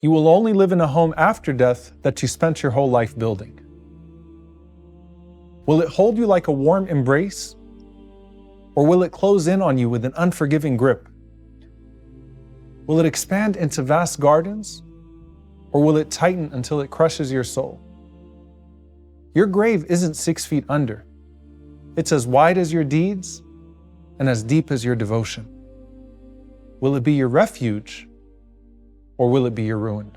You will only live in a home after death that you spent your whole life building. Will it hold you like a warm embrace? Or will it close in on you with an unforgiving grip? Will it expand into vast gardens? Or will it tighten until it crushes your soul? Your grave isn't 6 feet under. It's as wide as your deeds and as deep as your devotion. Will it be your refuge or will it be your ruin?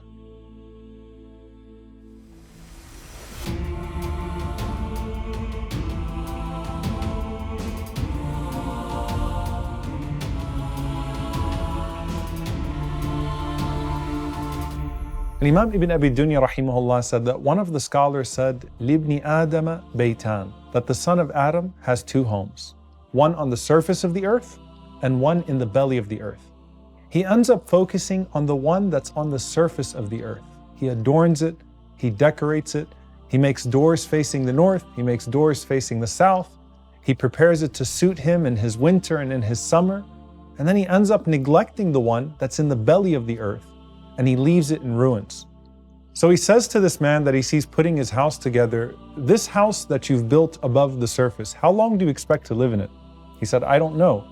Imam Ibn Abi Dunya rahimahullah said that one of the scholars said, Libni Adama Baytan, that the son of Adam has 2 homes, one on the surface of the earth and one in the belly of the earth. He ends up focusing on the one that's on the surface of the earth. He adorns it, he decorates it, he makes doors facing the north, he makes doors facing the south, he prepares it to suit him in his winter and in his summer, and then he ends up neglecting the one that's in the belly of the earth, and he leaves it in ruins. So he says to this man that he sees putting his house together, this house that you've built above the surface, how long do you expect to live in it? He said, I don't know.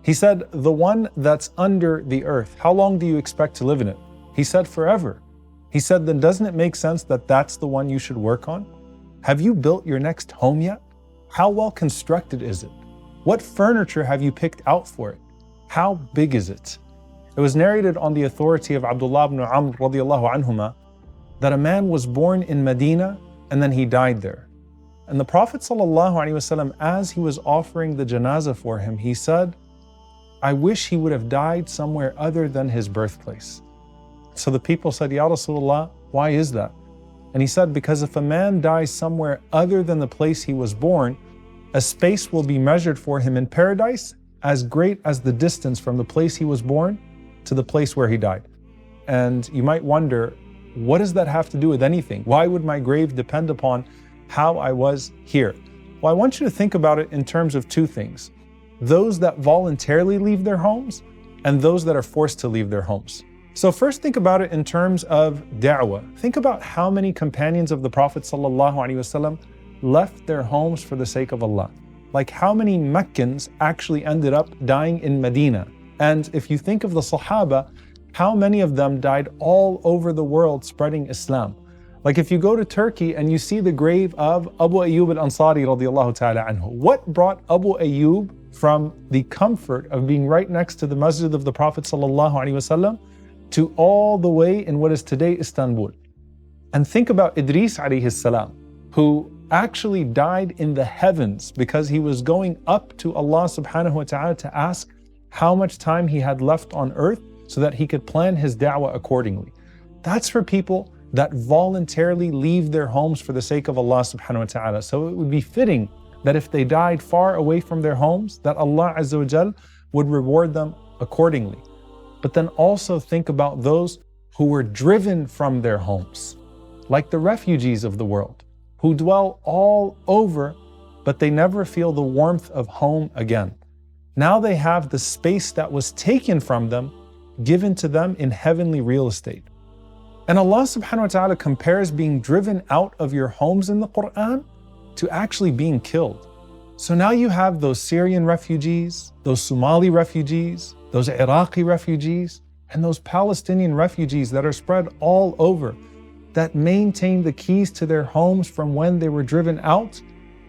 He said, the one that's under the earth, how long do you expect to live in it? He said, forever. He said, then doesn't it make sense that that's the one you should work on? Have you built your next home yet? How well constructed is it? What furniture have you picked out for it? How big is it? It was narrated on the authority of Abdullah ibn Amr radiallahu anhuma that a man was born in Medina and then he died there. And the Prophet sallallahu alaihi wasallam, as he was offering the janazah for him, he said, I wish he would have died somewhere other than his birthplace. So the people said, Ya Rasulullah, why is that? And he said, because if a man dies somewhere other than the place he was born, a space will be measured for him in paradise as great as the distance from the place he was born to the place where he died. And you might wonder, what does that have to do with anything? Why would my grave depend upon how I was here? Well, I want you to think about it in terms of 2 things. Those that voluntarily leave their homes and those that are forced to leave their homes. So first think about it in terms of da'wah. Think about how many companions of the Prophet ﷺ left their homes for the sake of Allah. Like how many Meccans actually ended up dying in Medina. And if you think of the Sahaba, how many of them died all over the world spreading Islam? Like if you go to Turkey and you see the grave of Abu Ayyub al-Ansari radiallahu ta'ala anhu, what brought Abu Ayyub from the comfort of being right next to the masjid of the Prophet sallallahu alaihi wasallam to all the way in what is today Istanbul? And think about Idris alayhi salam, who actually died in the heavens because he was going up to Allah subhanahu wa ta'ala to ask how much time he had left on earth so that he could plan his da'wah accordingly. That's for people that voluntarily leave their homes for the sake of Allah subhanahu wa ta'ala. So it would be fitting that if they died far away from their homes, that Allah azza wa jal would reward them accordingly. But then also think about those who were driven from their homes, like the refugees of the world, who dwell all over, but they never feel the warmth of home again. Now they have the space that was taken from them, given to them in heavenly real estate. And Allah subhanahu wa ta'ala compares being driven out of your homes in the Quran to actually being killed. So now you have those Syrian refugees, those Somali refugees, those Iraqi refugees, and those Palestinian refugees that are spread all over, that maintain the keys to their homes from when they were driven out,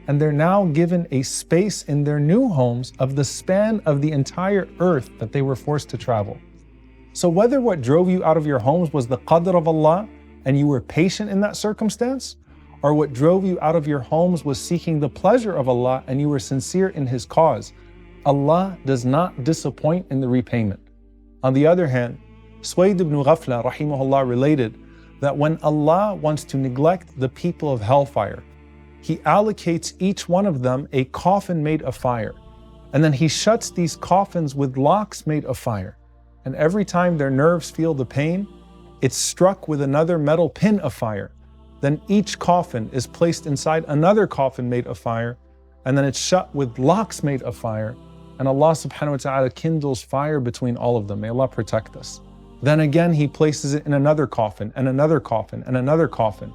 and they're now given a space in their new homes of the span of the entire earth that they were forced to travel. So whether what drove you out of your homes was the qadr of Allah and you were patient in that circumstance, or what drove you out of your homes was seeking the pleasure of Allah and you were sincere in His cause, Allah does not disappoint in the repayment. On the other hand, Suwayd ibn Ghafla rahimahullah related that when Allah wants to neglect the people of hellfire, He allocates each one of them a coffin made of fire. And then He shuts these coffins with locks made of fire. And every time their nerves feel the pain, it's struck with another metal pin of fire. Then each coffin is placed inside another coffin made of fire, and then it's shut with locks made of fire. And Allah subhanahu wa ta'ala kindles fire between all of them. May Allah protect us. Then again, he places it in another coffin and another coffin and another coffin.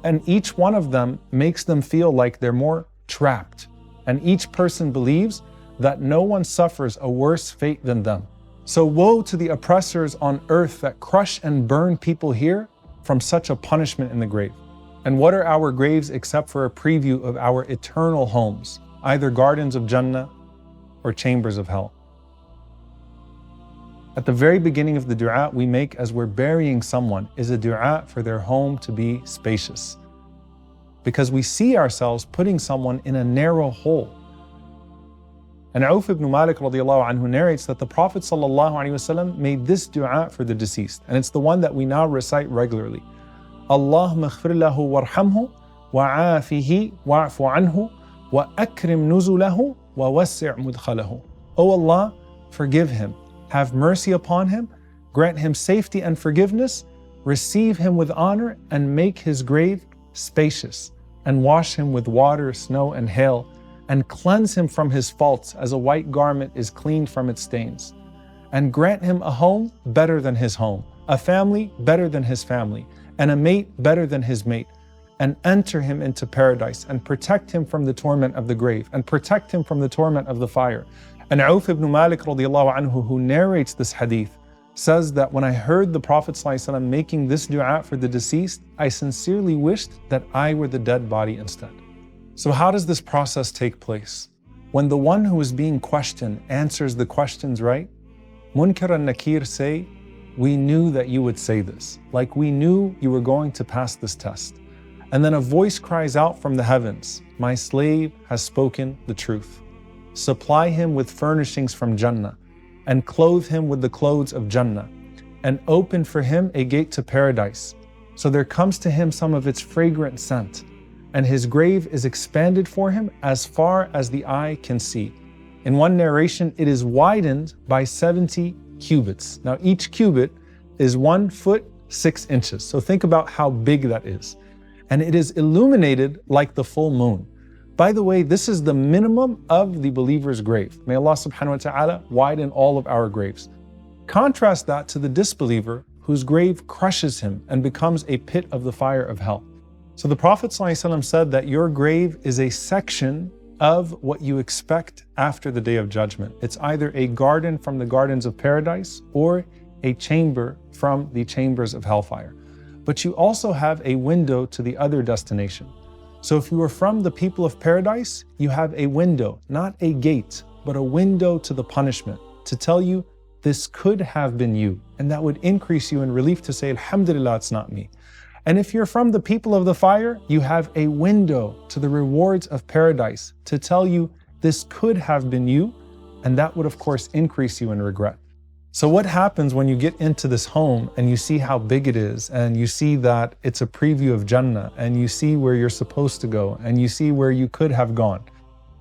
And each one of them makes them feel like they're more trapped. And each person believes that no one suffers a worse fate than them. So woe to the oppressors on earth that crush and burn people here from such a punishment in the grave. And what are our graves except for a preview of our eternal homes, either gardens of Jannah or chambers of hell? At the very beginning of the dua we make as we're burying someone is a dua for their home to be spacious. Because we see ourselves putting someone in a narrow hole. And Auf ibn Malik radiallahu anhu narrates that the Prophet sallallahu alaihi wasallam made this dua for the deceased. And it's the one that we now recite regularly. Allahumma ighfir lahu warhamhu wa'afihi wa'fu anhu wa akrim nuzulahu wa wassi' mudkhalahu. O Allah, forgive him. Have mercy upon him, grant him safety and forgiveness, receive him with honor, and make his grave spacious, and wash him with water, snow, and hail, and cleanse him from his faults as a white garment is cleaned from its stains. And grant him a home better than his home, a family better than his family, and a mate better than his mate, and enter him into paradise, and protect him from the torment of the grave, and protect him from the torment of the fire. And Auf ibn Malik radiallahu anhu, who narrates this hadith, says that when I heard the Prophet ﷺ making this dua for the deceased, I sincerely wished that I were the dead body instead. So how does this process take place? When the one who is being questioned answers the questions right, Munkar and Nakir say, we knew that you would say this, like we knew you were going to pass this test. And then a voice cries out from the heavens, my slave has spoken the truth. Supply him with furnishings from Jannah, and clothe him with the clothes of Jannah, and open for him a gate to paradise. So there comes to him some of its fragrant scent, and his grave is expanded for him as far as the eye can see. In one narration, it is widened by 70 cubits. Now each cubit is 1 foot 6 inches. So think about how big that is. And it is illuminated like the full moon. By the way, this is the minimum of the believer's grave. May Allah subhanahu wa ta'ala widen all of our graves. Contrast that to the disbeliever whose grave crushes him and becomes a pit of the fire of hell. So the Prophet ﷺ said that your grave is a section of what you expect after the Day of Judgment. It's either a garden from the gardens of paradise or a chamber from the chambers of hellfire. But you also have a window to the other destination. So if you are from the people of paradise, you have a window, not a gate, but a window to the punishment to tell you this could have been you. And that would increase you in relief to say, Alhamdulillah, it's not me. And if you're from the people of the fire, you have a window to the rewards of paradise to tell you this could have been you. And that would, of course, increase you in regret. So what happens when you get into this home and you see how big it is, and you see that it's a preview of Jannah, and you see where you're supposed to go, and you see where you could have gone?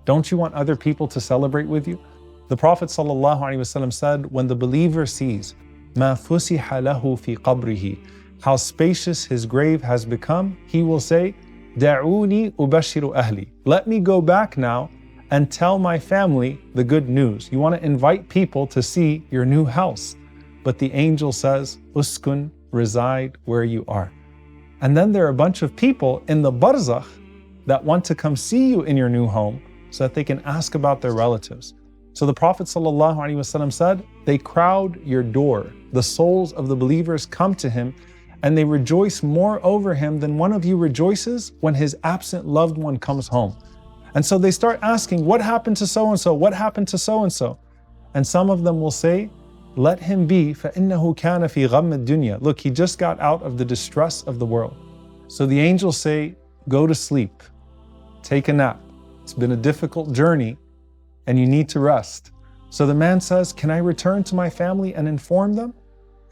Don't you want other people to celebrate with you? The Prophet ﷺ said, when the believer sees مَا فُسِحَ لَهُ فِي قَبْرِهِ, how spacious his grave has become, he will say, دَعُونِي أُبَشِّرُ أَهْلِي, let me go back now and tell my family the good news. You want to invite people to see your new house. But the angel says, uskun, reside where you are. And then there are a bunch of people in the barzakh that want to come see you in your new home so that they can ask about their relatives. So the Prophet ﷺ said, they crowd your door. The souls of the believers come to him and they rejoice more over him than one of you rejoices when his absent loved one comes home. And so they start asking, what happened to so-and-so? What happened to so-and-so? And some of them will say, let him be, فَإِنَّهُ كَانَ فِي غَمِّ الدُّنْيَا. Look, he just got out of the distress of the world. So the angels say, go to sleep, take a nap. It's been a difficult journey and you need to rest. So the man says, can I return to my family and inform them?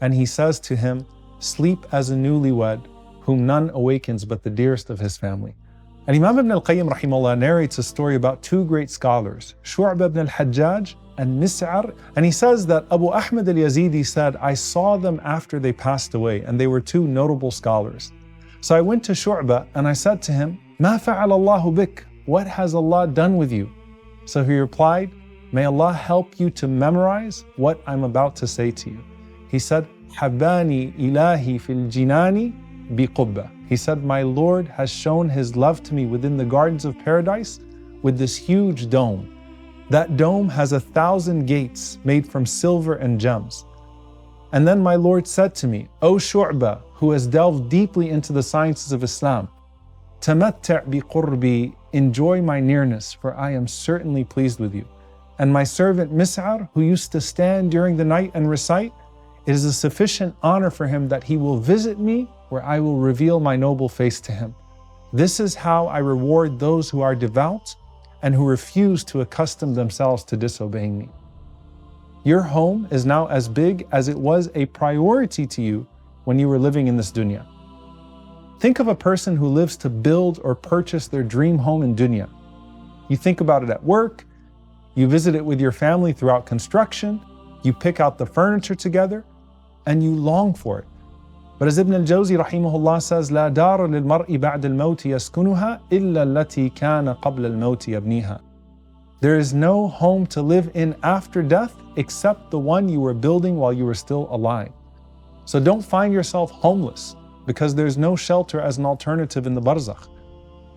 And he says to him, sleep as a newlywed, whom none awakens but the dearest of his family. And Imam Ibn al-Qayyim rahimahullah narrates a story about two great scholars, Shu'bah ibn al-Hajjaj and Mis'ar. And he says that Abu Ahmad al-Yazidi said, I saw them after they passed away, and they were two notable scholars. So I went to Shu'bah and I said to him, Ma fa'ala Allahu bik? What has Allah done with you? So he replied, may Allah help you to memorize what I'm about to say to you. He said, حباني إلهي في الجنان بقبة. He said, my Lord has shown his love to me within the gardens of paradise with this huge dome. That dome has 1,000 gates made from silver and gems. And then my Lord said to me, O Shu'bah, who has delved deeply into the sciences of Islam, تمتع بقربي, enjoy my nearness, for I am certainly pleased with you. And my servant Mis'ar, who used to stand during the night and recite, it is a sufficient honor for him that he will visit me, where I will reveal my noble face to him. This is how I reward those who are devout and who refuse to accustom themselves to disobeying me. Your home is now as big as it was a priority to you when you were living in this dunya. Think of a person who lives to build or purchase their dream home in dunya. You think about it at work, you visit it with your family throughout construction, you pick out the furniture together, and you long for it. But as Ibn al-Jawzi rahimahullah says, لا دار للمرء بعد الموت يسكنها إلا التي كان قبل الموت يبنيها. There is no home to live in after death except the one you were building while you were still alive. So don't find yourself homeless because there's no shelter as an alternative in the barzakh.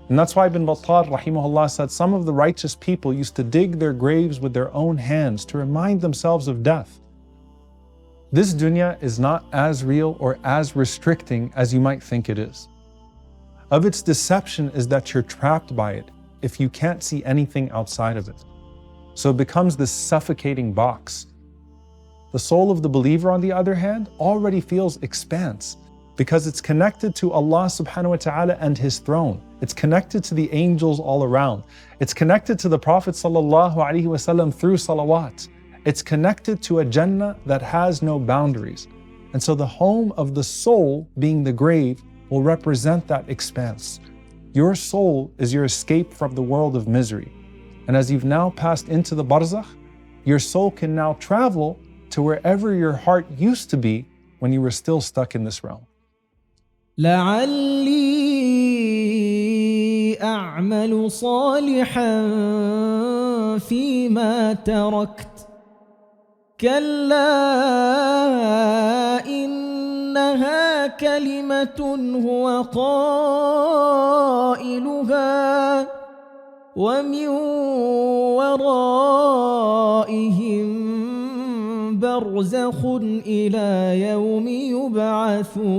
And that's why Ibn Battal rahimahullah said some of the righteous people used to dig their graves with their own hands to remind themselves of death. This dunya is not as real or as restricting as you might think it is. Of its deception is that you're trapped by it if you can't see anything outside of it. So it becomes this suffocating box. The soul of the believer, on the other hand, already feels expanse because it's connected to Allah subhanahu wa ta'ala and His throne. It's connected to the angels all around. It's connected to the Prophet sallallahu alaihi wasallam through salawat. It's connected to a Jannah that has no boundaries. And so the home of the soul, being the grave, will represent that expanse. Your soul is your escape from the world of misery. And as you've now passed into the barzakh, your soul can now travel to wherever your heart used to be when you were still stuck in this realm. لعلي أعمل صالحا فيما تركت كلا إنها كلمة هو قائلها ومن ورائهم برزخ إلى يوم يبعثون